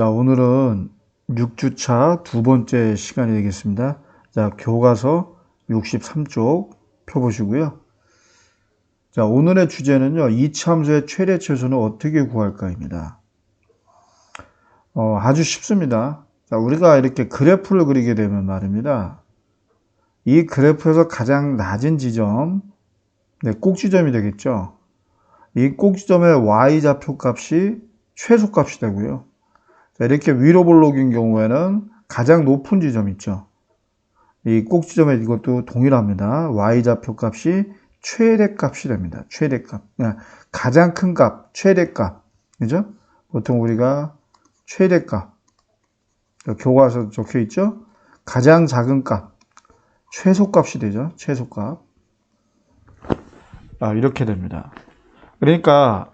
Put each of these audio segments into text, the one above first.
자, 오늘은 6주차 두 번째 시간이 되겠습니다. 자, 교과서 63쪽 펴보시고요. 자, 오늘의 주제는요, 이차함수의 최대치수는 어떻게 구할까입니다. 아주 쉽습니다. 자, 우리가 이렇게 그래프를 그리게 되면 말입니다. 이 그래프에서 가장 낮은 지점, 꼭지점이 되겠죠. 이 꼭지점의 y좌표 값이 최소값이 되고요. 자, 이렇게 위로 볼록인 경우에는 가장 높은 지점 있죠. 이 꼭지점에 이것도 동일합니다. y좌표 값이 최대값이 됩니다. 최대값. 가장 큰 값, 최대값. 그죠? 보통 우리가 최대값. 교과서 적혀 있죠? 가장 작은 값. 최소값이 되죠. 최소값. 이렇게 됩니다. 그러니까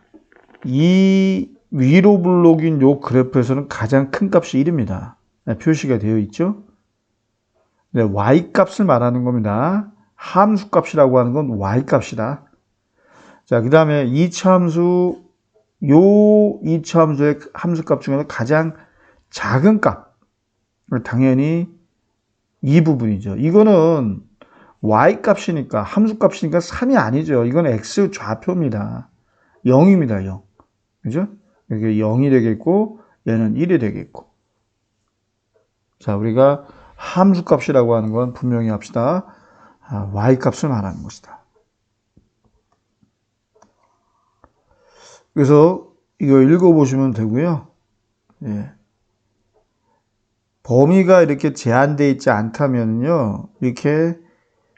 이 위로 블록인 요 그래프에서는 가장 큰 값이 1입니다. 표시가 되어 있죠? y 값을 말하는 겁니다. 함수 값이라고 하는 건 y 값이다. 자, 그 다음에 이차함수, 이차함수의 함수 값 중에서 가장 작은 값. 당연히 이 부분이죠. 이거는 y 값이니까, 함수 값이니까 3이 아니죠. 이건 x 좌표입니다. 0입니다, 0. 그죠? 이게 0이 되겠고, 얘는 1이 되겠고. 자, 우리가 함수 값이라고 하는 건 분명히 합시다. y 값을 말하는 것이다. 그래서 이거 읽어보시면 되고요. 예. 범위가 이렇게 제한되어 있지 않다면요, 이렇게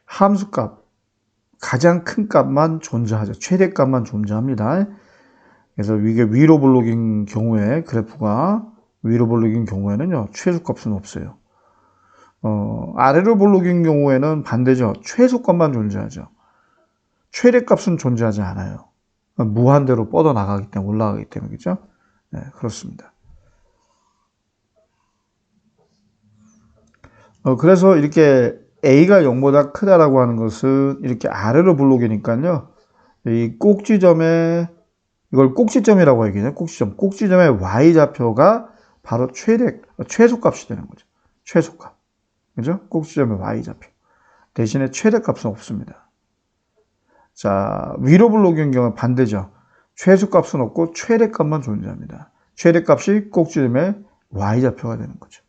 함수 값, 가장 큰 값만 존재하죠. 최대값만 존재합니다. 그래서 이게 위로 블록인 경우에, 그래프가 위로 블록인 경우에는요, 최소값은 없어요. 아래로 블록인 경우에는 반대죠. 최소값만 존재하죠. 최대값은 존재하지 않아요. 무한대로 뻗어나가기 때문에, 올라가기 때문에, 그죠? 네, 그렇습니다. 그래서 이렇게 A가 0보다 크다라고 하는 것은 이렇게 아래로 블록이니까요. 이 꼭지점에, 이걸 꼭지점이라고 하겠네요. 꼭지점. 꼭지점의 y좌표가 바로 최소값이 되는 거죠. 최소값. 그죠? 꼭지점의 y좌표. 대신에 최대값은 없습니다. 자, 위로 블록인 경우는 반대죠. 최소값은 없고 최대값만 존재합니다. 최대값이 꼭지점의 y좌표가 되는 거죠.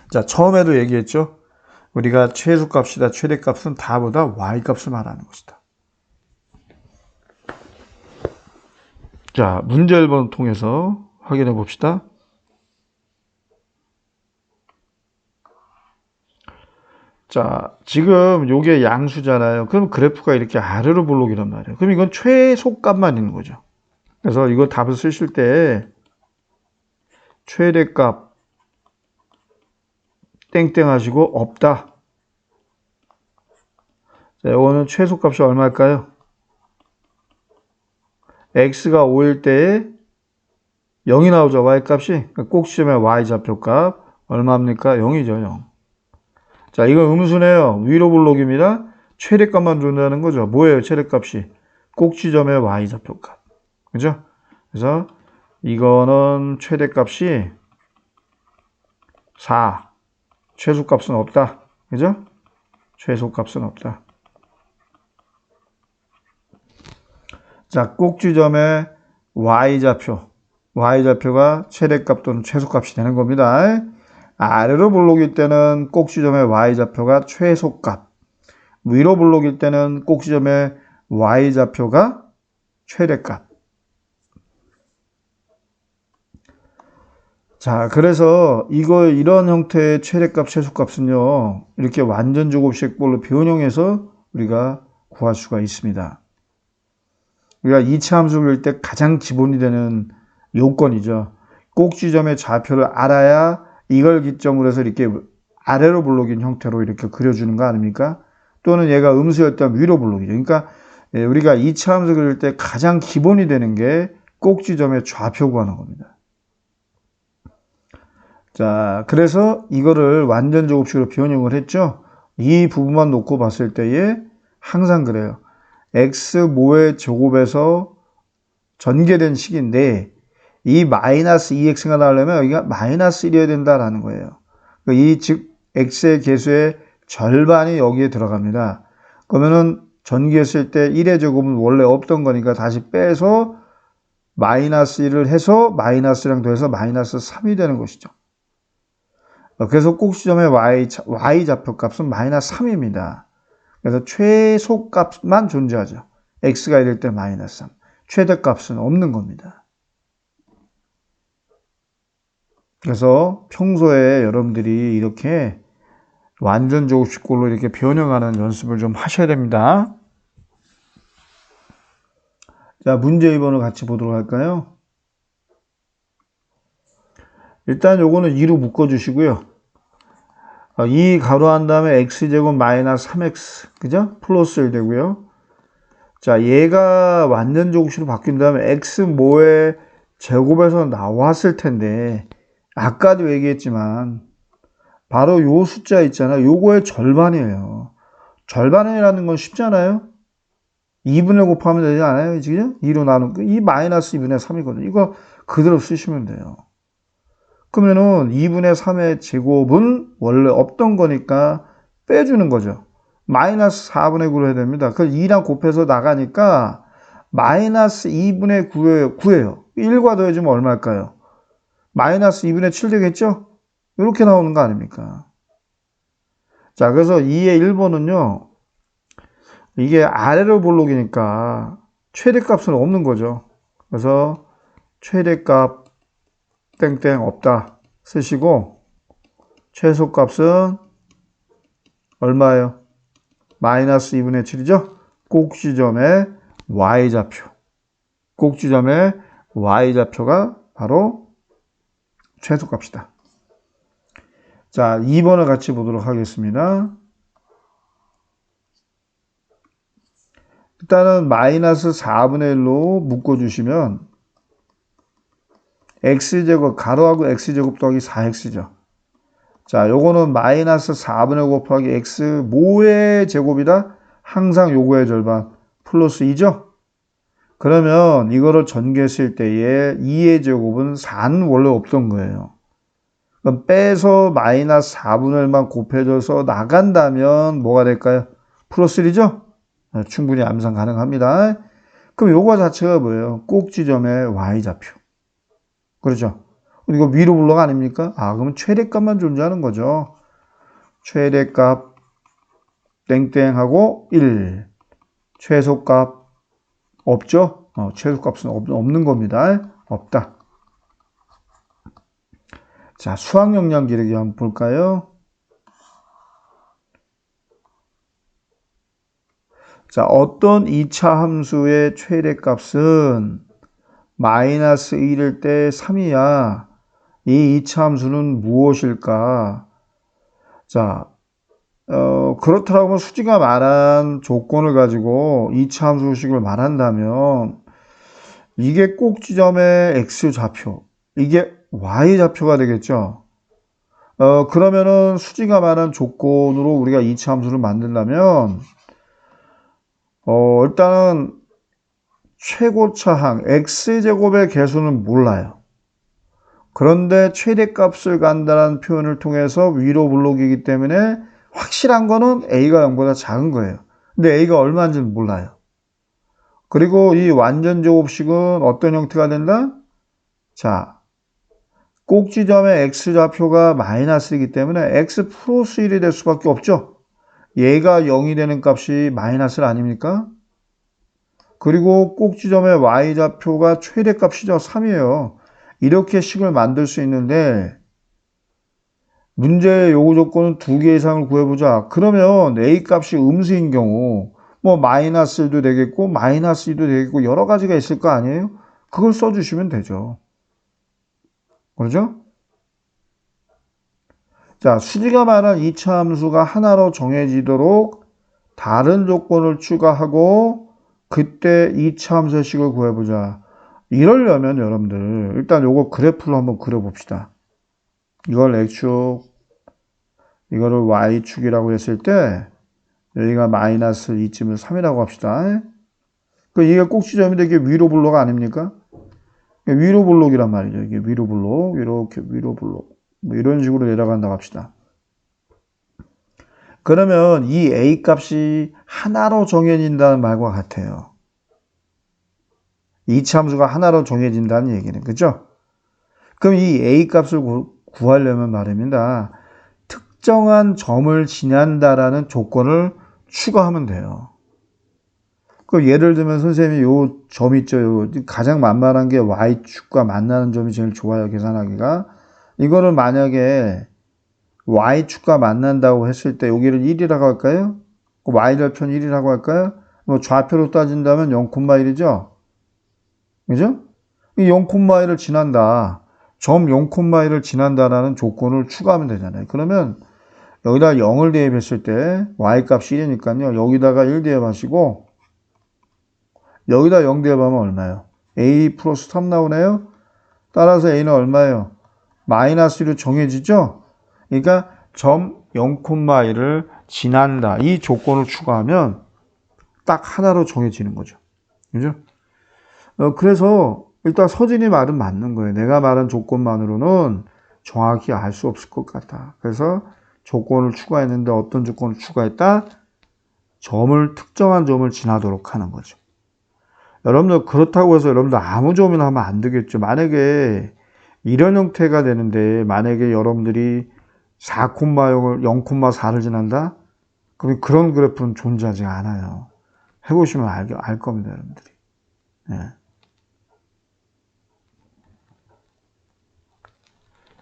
자, 처음에도 얘기했죠. 우리가 최소값이다, 최대값은 다보다 y값을 말하는 것이다. 자, 문제 1번 통해서 확인해 봅시다. 자, 지금 요게 양수잖아요. 그럼 그래프가 이렇게 아래로 볼록이란 말이에요. 그럼 이건 최소값만 있는 거죠. 그래서 이거 답을 쓰실 때 최대값 땡땡 하시고 없다. 자, 이거는 최소값이 얼마일까요? x가 5일 때에 0이 나오죠. y값이. 꼭지점의 y좌표값 얼마입니까? 0이죠. 0. 자, 이건 음수네요. 위로 블록입니다. 최대값만 존재하는 거죠. 뭐예요? 최대값이? 꼭지점의 y좌표값. 그죠? 그래서 이거는 최대값이 4. 최소값은 없다. 그죠? 최소값은 없다. 자, 꼭지점의 y좌표가 최대값 또는 최소값이 되는 겁니다. 아래로 블록일 때는 꼭지점의 y좌표가 최소값, 위로 블록일 때는 꼭지점의 y좌표가 최대값. 자, 그래서 이런 형태의 최대값, 최소값은요, 이렇게 완전 제곱식별로 변형해서 우리가 구할 수가 있습니다. 우리가 이차 함수를 그릴 때 가장 기본이 되는 요건이죠. 꼭지점의 좌표를 알아야 이걸 기점으로 해서 이렇게 아래로 블록인 형태로 이렇게 그려주는 거 아닙니까? 또는 얘가 음수였다면 위로 블록이죠. 그러니까 우리가 이차 함수 그릴 때 가장 기본이 되는 게 꼭지점의 좌표 구하는 겁니다. 자, 그래서 이거를 완전 제곱식으로 변형을 했죠. 이 부분만 놓고 봤을 때에 항상 그래요. x모의 제곱에서 전개된 식인데 이 마이너스 2x가 나오려면 여기가 마이너스 1이어야 된다라는 거예요. 이 즉 x의 개수의 절반이 여기에 들어갑니다. 그러면은 전개했을 때 1의 제곱은 원래 없던 거니까 다시 빼서 마이너스 1을 해서 마이너스랑 더해서 마이너스 3이 되는 것이죠. 그래서 꼭지점의 y 좌표값은 마이너스 3입니다. 그래서 최소값만 존재하죠. x가 이럴 때 마이너스 3. 최대값은 없는 겁니다. 그래서 평소에 여러분들이 이렇게 완전 제곱식꼴로 이렇게 변형하는 연습을 좀 하셔야 됩니다. 자, 문제 2번을 같이 보도록 할까요? 일단 요거는 2로 묶어주시고요. 2 가로한 다음에 x제곱 마이너스 3x, 그죠? 플러스 1 되고요. 자, 얘가 완전 제곱식으로 바뀐 다음에 x 뭐의 제곱에서 나왔을 텐데, 아까도 얘기했지만, 바로 요 숫자 있잖아요. 요거의 절반이에요. 절반이라는 건 쉽잖아요. 2분의 곱하면 되지 않아요? 지금 2로 나눈 이 마이너스 2분의 3이거든요. 이거 그대로 쓰시면 돼요. 그러면은 2분의 3의 제곱은 원래 없던 거니까 빼주는 거죠. 마이너스 4분의 9로 해야 됩니다. 그걸 2랑 곱해서 나가니까 마이너스 2분의 9예요. 1과 더해주면 얼마일까요? 마이너스 2분의 7 되겠죠? 이렇게 나오는 거 아닙니까? 자, 그래서 2의 1번은요. 이게 아래로 볼록이니까 최대값은 없는 거죠. 그래서 최대값 땡땡 없다 쓰시고 최소값은 얼마예요? 마이너스 2분의 7이죠? 꼭지점의 y좌표. 꼭지점의 y좌표가 바로 최소값이다. 자, 2번을 같이 보도록 하겠습니다. 일단은 마이너스 4분의 1로 묶어주시면 x제곱, 가로하고 x제곱 더하기 4x죠. 자, 요거는 마이너스 4분의 5 곱하기 x 뭐의 제곱이다? 항상 요거의 절반 플러스 2죠? 그러면 이거를 전개했을 때에 2의 제곱은 4는 원래 없던 거예요. 그럼 빼서 마이너스 4분의 1만 곱해져서 나간다면 뭐가 될까요? 플러스 1이죠? 충분히 암산 가능합니다. 그럼 요거 자체가 뭐예요? 꼭지점의 y좌표. 그렇죠? 이거 위로 블록 아닙니까? 그러면 최대값만 존재하는 거죠. 최대값 땡땡하고 1. 최소값 없죠? 최소값은 없는 겁니다. 없다. 자, 수학 역량 기르기 한번 볼까요? 자, 어떤 2차 함수의 최대값은 마이너스 1일 때 3이야. 이 2차 함수는 무엇일까? 자, 그렇다고 하면 수지가 말한 조건을 가지고 2차 함수식을 말한다면 이게 꼭지점의 x좌표, 이게 y좌표가 되겠죠. 그러면은 수지가 말한 조건으로 우리가 2차 함수를 만들려면 일단은 최고차항 x제곱의 개수는 몰라요. 그런데 최대값을 간다는 표현을 통해서 위로 블록이기 때문에 확실한 거는 a가 0보다 작은 거예요. 근데 a가 얼마인지는 몰라요. 그리고 이 완전 제곱식은 어떤 형태가 된다? 자, 꼭지점의 x좌표가 마이너스이기 때문에 x 플러스 1이 될 수밖에 없죠. 얘가 0이 되는 값이 마이너스 아닙니까? 그리고 꼭지점의 y좌표가 최대값이죠. 3이에요. 이렇게 식을 만들 수 있는데 문제의 요구 조건은 2개 이상을 구해보자. 그러면 a 값이 음수인 경우 뭐 마이너스 1도 되겠고 마이너스 2도 되겠고 여러 가지가 있을 거 아니에요? 그걸 써주시면 되죠. 그렇죠? 자, 수지가 말한 2차 함수가 하나로 정해지도록 다른 조건을 추가하고 그때 2차 함수식을 구해보자. 이러려면 여러분들 일단 요거 그래프로 한번 그려봅시다. 이걸 x축, 이거를 y축이라고 했을 때 여기가 마이너스 2쯤을 3이라고 합시다. 이게 꼭지점인데 이게 위로 블록 아닙니까? 위로 블록이란 말이죠. 이게 위로 블록, 이렇게 위로 블록. 뭐 이런 식으로 내려간다고 합시다. 그러면 이 A 값이 하나로 정해진다는 말과 같아요. 이차함수가 하나로 정해진다는 얘기는. 그죠? 그럼 이 A 값을 구하려면 말입니다. 특정한 점을 지난다라는 조건을 추가하면 돼요. 그 예를 들면 선생님이 요 점 있죠. 요 가장 만만한 게 Y축과 만나는 점이 제일 좋아요. 계산하기가. 이거를 만약에 Y축과 만난다고 했을 때 여기를 1이라고 할까요? Y절편 1이라고 할까요? 뭐 좌표로 따진다면 0,1이죠? 그죠? 이 0,1을 지난다. 점 0,1을 지난다라는 조건을 추가하면 되잖아요. 그러면 여기다 0을 대입했을 때 Y값이 1이니까요. 여기다가 1 대입하시고 여기다 0 대입하면 얼마예요? A 플러스 3 나오네요? 따라서 A는 얼마예요? 마이너스 1로 정해지죠? 그러니까 점 0,1을 지난다. 이 조건을 추가하면 딱 하나로 정해지는 거죠. 그죠? 그래서 일단 서진이 말은 맞는 거예요. 내가 말한 조건만으로는 정확히 알 수 없을 것 같아. 그래서 조건을 추가했는데 어떤 조건을 추가했다? 특정한 점을 지나도록 하는 거죠. 여러분들 그렇다고 해서 여러분들 아무 점이나 하면 안 되겠죠. 만약에 이런 형태가 되는데 만약에 여러분들이 4,0을 0,4를 지난다? 그럼 그런 그래프는 존재하지 않아요. 해보시면 알 겁니다, 여러분들이. 네.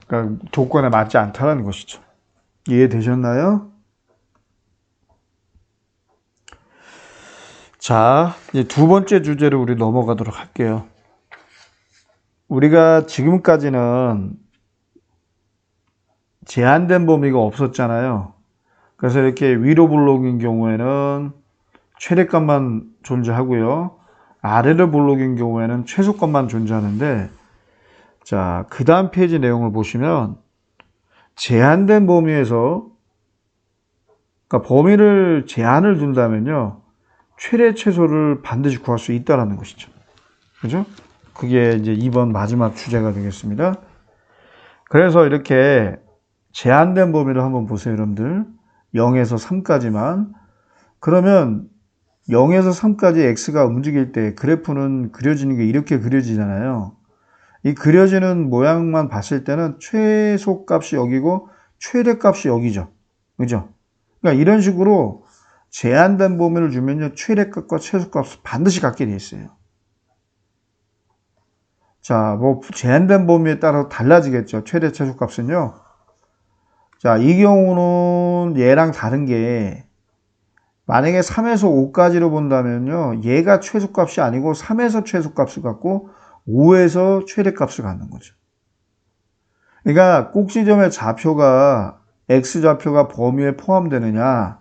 그러니까 조건에 맞지 않다는 것이죠. 이해되셨나요? 자, 이제 두 번째 주제로 우리 넘어가도록 할게요. 우리가 지금까지는 제한된 범위가 없었잖아요. 그래서 이렇게 위로 블록인 경우에는 최대값만 존재하고요. 아래로 블록인 경우에는 최소값만 존재하는데, 자, 그 다음 페이지 내용을 보시면 제한된 범위에서, 그러니까 범위를 제한을 둔다면요, 최대 최소를 반드시 구할 수 있다는 것이죠. 그죠? 그게 이제 이번 마지막 주제가 되겠습니다. 그래서 이렇게 제한된 범위를 한번 보세요, 여러분들. 0에서 3까지만. 그러면 0에서 3까지 x가 움직일 때 그래프는 그려지는 게 이렇게 그려지잖아요. 이 그려지는 모양만 봤을 때는 최소값이 여기고 최대값이 여기죠. 그죠? 그러니까 이런 식으로 제한된 범위를 주면요, 최대값과 최소값을 반드시 갖게 돼 있어요. 자, 뭐 제한된 범위에 따라 달라지겠죠. 최대 최소값은요. 자, 이 경우는 얘랑 다른 게 만약에 3에서 5까지로 본다면요, 얘가 최소값이 아니고 3에서 최소값을 갖고 5에서 최대값을 갖는 거죠. 그러니까 꼭지점의 좌표가 x좌표가 범위에 포함되느냐,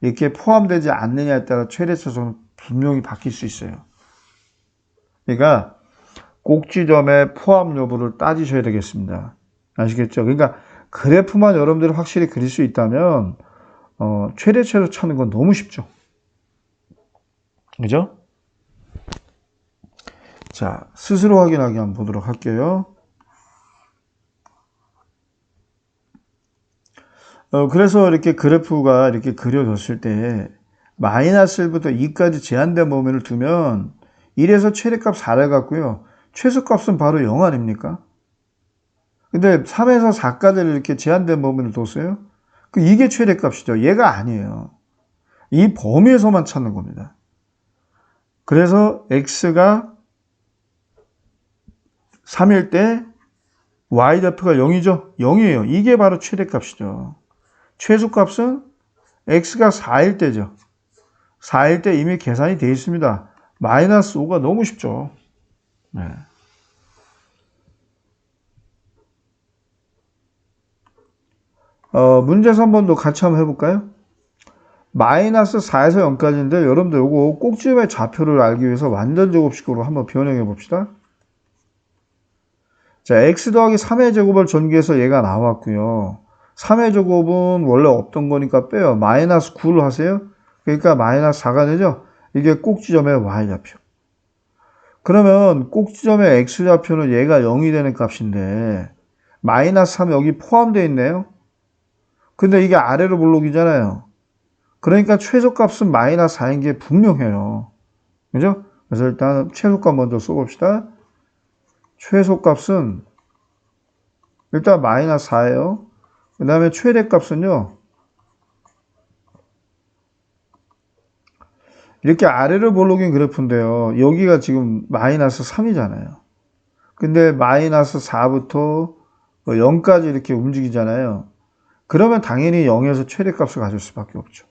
이렇게 포함되지 않느냐에 따라 최대 최소는 분명히 바뀔 수 있어요. 그러니까 꼭지점의 포함 여부를 따지셔야 되겠습니다. 아시겠죠? 그러니까 그래프만 여러분들이 확실히 그릴 수 있다면 최대 최소 찾는 건 너무 쉽죠. 그죠? 자, 스스로 확인하기 한번 보도록 할게요. 그래서 이렇게 그래프가 이렇게 그려졌을 때 마이너스 1부터 2까지 제한된 범위를 두면 1에서 최대값 4를 갖고요. 최소값은 바로 0 아닙니까? 근데 3에서 4까지를 이렇게 제한된 범위를 뒀어요. 이게 최대값이죠. 얘가 아니에요. 이 범위에서만 찾는 겁니다. 그래서 x가 3일 때 y좌표가 0이죠. 0이에요. 이게 바로 최대값이죠. 최소값은 x가 4일 때죠. 4일 때 이미 계산이 되어 있습니다. 마이너스 5가 너무 쉽죠. 네. 문제에서 한 번 더 같이 한번 해볼까요? 마이너스 4에서 0까지인데 여러분들 요거 꼭지점의 좌표를 알기 위해서 완전 제곱식으로 한번 변형해 봅시다. 자, x 더하기 3의 제곱을 전개해서 얘가 나왔고요. 3의 제곱은 원래 없던 거니까 빼요. 마이너스 9를 하세요. 그러니까 마이너스 4가 되죠. 이게 꼭지점의 y좌표. 그러면 꼭지점의 x좌표는 얘가 0이 되는 값인데 마이너스 3 여기 포함되어 있네요. 근데 이게 아래로 볼록이잖아요. 그러니까 최소값은 마이너스 4인 게 분명해요. 그죠? 그래서 일단 최소값 먼저 써봅시다. 최소값은 일단 마이너스 4예요. 그 다음에 최대값은요. 이렇게 아래를 볼록인 그래프인데요. 여기가 지금 마이너스 3이잖아요. 근데 마이너스 4부터 0까지 이렇게 움직이잖아요. 그러면 당연히 0에서 최대값을 가질 수밖에 없죠.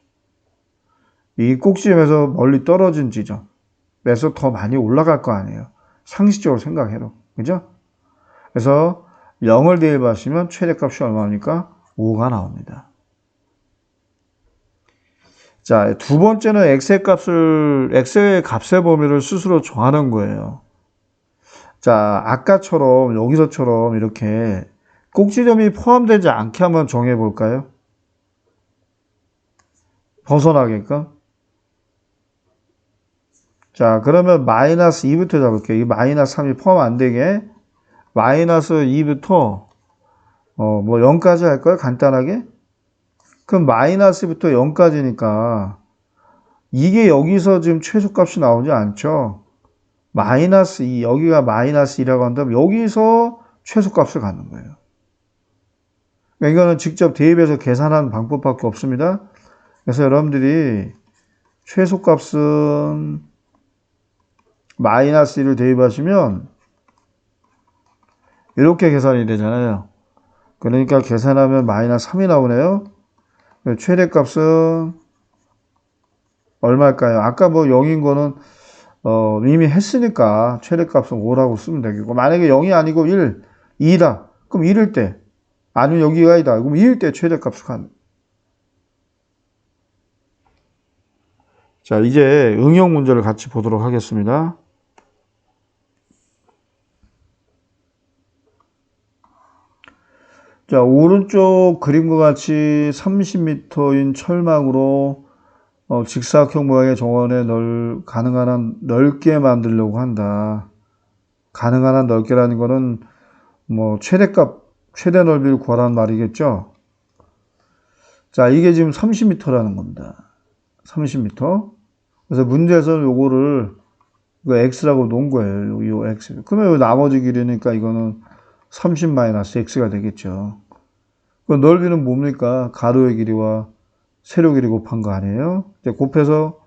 이 꼭지점에서 멀리 떨어진 지점에서 더 많이 올라갈 거 아니에요. 상식적으로 생각해도. 그죠? 그래서 0을 대입하시면 최대값이 얼마입니까? 5가 나옵니다. 자, 두 번째는 x의 값의 범위를 스스로 정하는 거예요. 자, 아까처럼 여기서처럼 이렇게 꼭지점이 포함되지 않게 한번 정해 볼까요? 벗어나게끔. 자, 그러면 마이너스 2부터 잡을게요. 이 마이너스 3이 포함 안 되게 마이너스 2부터 뭐 0까지 할까요? 간단하게. 그럼 마이너스부터 0까지니까 이게 여기서 지금 최소값이 나오지 않죠? 마이너스 2, 여기가 마이너스 2라고 한다면 여기서 최소값을 갖는 거예요. 그러니까 이거는 직접 대입해서 계산하는 방법밖에 없습니다. 그래서 여러분들이 최소값은 마이너스 1을 대입하시면 이렇게 계산이 되잖아요. 그러니까 계산하면 마이너스 3이 나오네요. 최대값은 얼마일까요? 아까 뭐 0인 거는 이미 했으니까 최대값은 5라고 쓰면 되겠고, 만약에 0이 아니고 1, 2다. 그럼 1일 때, 아니면 여기가 2다. 그럼 2일 때 최대값을 가는. 자, 이제 응용 문제를 같이 보도록 하겠습니다. 자, 오른쪽 그림과 같이 30m인 철망으로 직사각형 모양의 정원에 가능한 한 넓게 만들려고 한다. 가능한 한 넓게라는 거는 뭐 최대값, 최대 넓이를 구하라는 말이겠죠. 자, 이게 지금 30m라는 겁니다. 30m. 그래서 문제에서는 요거를 이거 x라고 놓은 거예요. 요 x. 그러면 나머지 길이니까 이거는 30-x가 되겠죠. 그 넓이는 뭡니까? 가로의 길이와 세로 길이 곱한 거 아니에요? 이제 곱해서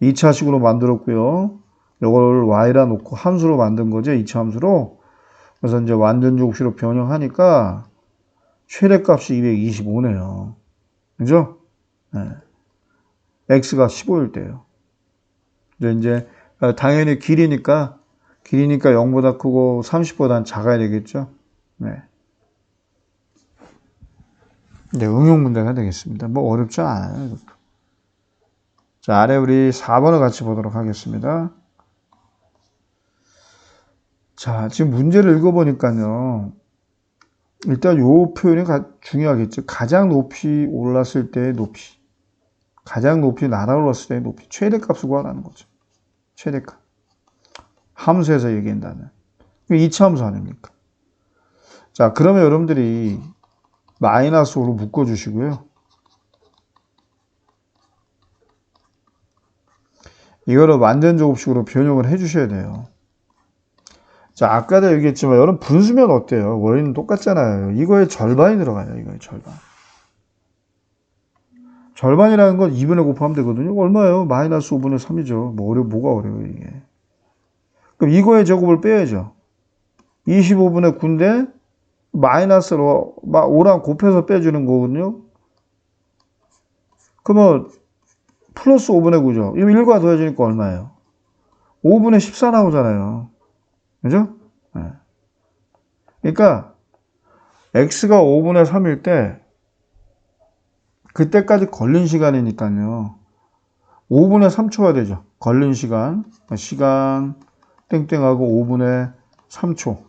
2차식으로 만들었고요. 요걸 y라 놓고 함수로 만든 거죠. 2차 함수로. 그래서 이제 완전제곱식으로 변형하니까 최대값이 225네요. 그죠? 네. x가 15일 때요. 이제 당연히 길이니까 0보다 크고 30보다는 작아야 되겠죠. 네. 네, 응용 문제가 되겠습니다. 뭐 어렵지 않아요. 이것도. 자, 아래 우리 4번을 같이 보도록 하겠습니다. 자, 지금 문제를 읽어보니까요. 일단 요 표현이 중요하겠죠. 가장 높이 올랐을 때의 높이. 가장 높이 날아올랐을 때의 높이. 최대값을 구하라는 거죠. 최대값. 함수에서 얘기한다면. 이게 2차 함수 아닙니까? 자, 그러면 여러분들이 마이너스 5로 묶어주시고요. 이거를 완전제곱식으로 변형을 해주셔야 돼요. 자, 아까도 얘기했지만 여러분 분수면 어때요? 원리는 똑같잖아요. 이거의 절반이 들어가요. 이거의 절반. 절반이라는 건 2분의 곱하면 되거든요. 얼마예요? 마이너스 5분의 3이죠. 뭐가 어려워요, 이게. 그럼 이거의 제곱을 빼야죠. 25분의 9인데 마이너스로 5랑 곱해서 빼주는 거거든요. 그러면 플러스 5분의 9죠. 이거 1과 더해지니까 얼마예요? 5분의 14 나오잖아요. 그죠? 네. 그러니까 x가 5분의 3일 때 그때까지 걸린 시간이니까요. 5분의 3초가 되죠. 걸린 시간 땡땡하고 5분의 3초.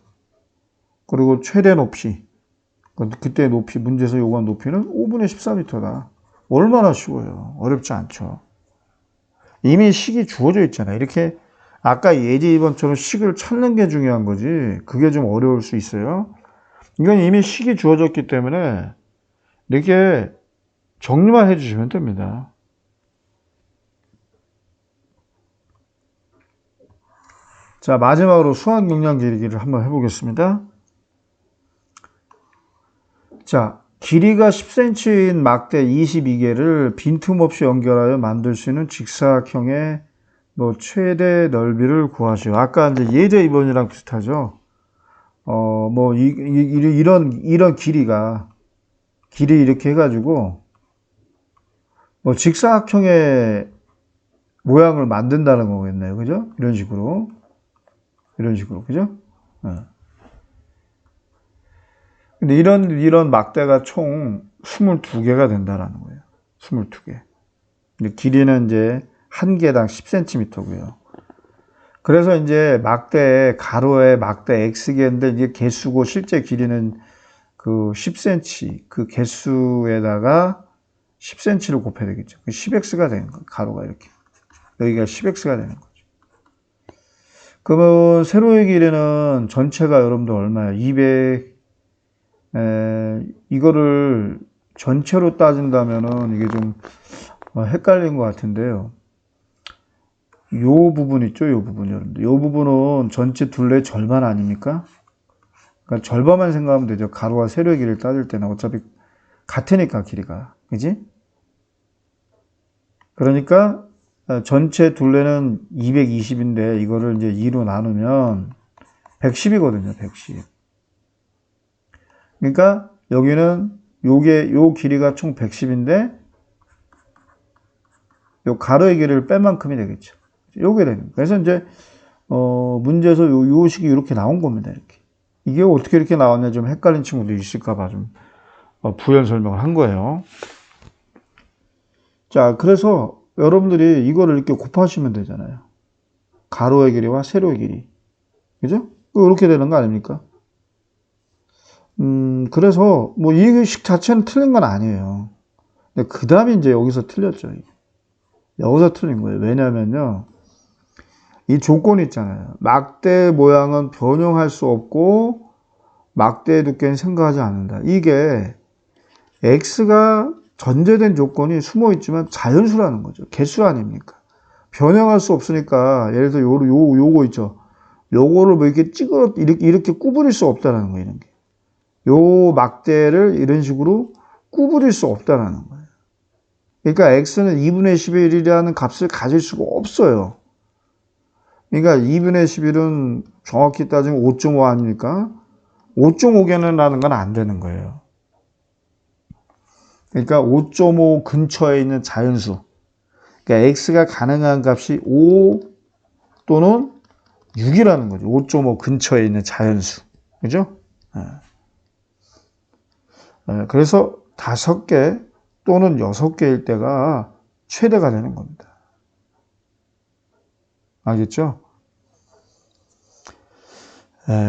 그리고 최대 높이. 그때 높이, 문제에서 요구한 높이는 5분의 14m다. 얼마나 쉬워요. 어렵지 않죠. 이미 식이 주어져 있잖아요. 이렇게 아까 예제 2번처럼 식을 찾는 게 중요한 거지. 그게 좀 어려울 수 있어요. 이건 이미 식이 주어졌기 때문에 이렇게 정리만 해주시면 됩니다. 자, 마지막으로 수학 용량 길이를 한번 해보겠습니다. 자, 길이가 10cm인 막대 22개를 빈틈없이 연결하여 만들 수 있는 직사각형의 최대 넓이를 구하시오. 아까 이제 예제 2번이랑 비슷하죠. 이런 길이 이렇게 해가지고, 직사각형의 모양을 만든다는 거겠네요. 그죠? 이런 식으로, 그죠? 근데 이런 막대가 총 22개가 된다라는 거예요. 22개. 근데 길이는 이제 한 개당 10cm고요. 그래서 이제 가로에 막대 X개인데 이게 개수고 실제 길이는 그 10cm 그 개수에다가 10cm를 곱해야 되겠죠. 10x가 되는 거예요. 가로가 이렇게. 여기가 10x가 되는 거죠. 그러면 세로의 길이는 전체가 여러분들 얼마예요? 200, 이거를 전체로 따진다면은 이게 좀 헷갈린 것 같은데요. 요 부분 있죠? 요 부분, 여러분들. 요 부분은 전체 둘레 절반 아닙니까? 그러니까 절반만 생각하면 되죠. 가로와 세로의 길이를 따질 때는 어차피 같으니까, 길이가. 그지? 그러니까 전체 둘레는 220인데 이거를 이제 2로 나누면 110이거든요. 110. 그러니까 여기는 요 길이가 총 110인데 요 가로의 길이를 뺀 만큼이 되겠죠. 요게 되는 거예요. 그래서 이제 문제에서 요 식이 이렇게 나온 겁니다. 이렇게. 이게 어떻게 이렇게 나왔냐 좀 헷갈린 친구도 있을까 봐 좀 부연 설명을 한 거예요. 자, 그래서 여러분들이 이거를 이렇게 곱하시면 되잖아요. 가로의 길이와 세로의 길이. 그죠? 이렇게 되는 거 아닙니까? 그래서 이 식 자체는 틀린 건 아니에요. 근데 그 다음에 이제 여기서 틀렸죠. 여기서 틀린 거예요. 왜냐면요. 이 조건이 있잖아요. 막대 모양은 변형할 수 없고 막대의 두께는 생각하지 않는다. 이게 X가 전제된 조건이 숨어 있지만 자연수라는 거죠. 개수 아닙니까? 변형할 수 없으니까 예를 들어 요거 있죠. 요거를 이렇게 이렇게 구부릴 수 없다는 거예요. 이런 게. 요 막대를 이런 식으로 구부릴 수 없다는 거예요. 그러니까 X는 2분의 11이라는 값을 가질 수가 없어요. 그러니까 2분의 11은 정확히 따지면 5.5 아닙니까? 5.5개는 라는 건 안 되는 거예요. 그러니까 5.5 근처에 있는 자연수. 그러니까 X가 가능한 값이 5 또는 6이라는 거죠. 5.5 근처에 있는 자연수. 그죠? 그래서 5개 또는 6개일 때가 최대가 되는 겁니다. 알겠죠?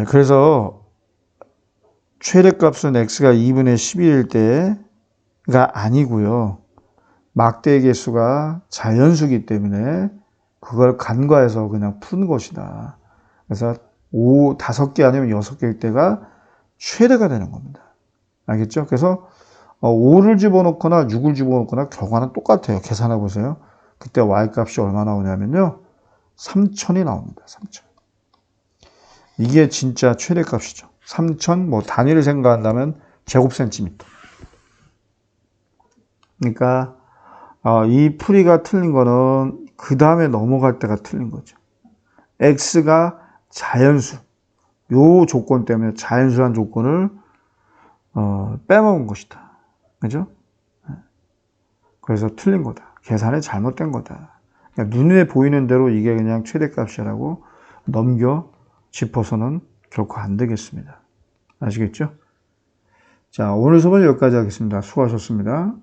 그래서 최대값은 X가 2분의 11일 때가 아니고요. 막대의 개수가 자연수기 때문에 그걸 간과해서 그냥 푼 것이다. 그래서 5개 아니면 6개일 때가 최대가 되는 겁니다. 알겠죠? 그래서 5를 집어넣거나 6을 집어넣거나 결과는 똑같아요. 계산해 보세요. 그때 Y값이 얼마 나오냐면요. 3000이 나옵니다. 3000. 이게 진짜 최대값이죠. 3000, 단위를 생각한다면 제곱센티미터. 그러니까 이 풀이가 틀린 거는 그 다음에 넘어갈 때가 틀린 거죠. X가 자연수. 요 조건 때문에 자연수란 조건을 빼먹은 것이다. 그죠? 그래서 틀린 거다. 계산이 잘못된 거다. 그러니까 눈에 보이는 대로 이게 그냥 최대값이라고 넘겨 짚어서는 결코 안 되겠습니다. 아시겠죠? 자, 오늘 수업은 여기까지 하겠습니다. 수고하셨습니다.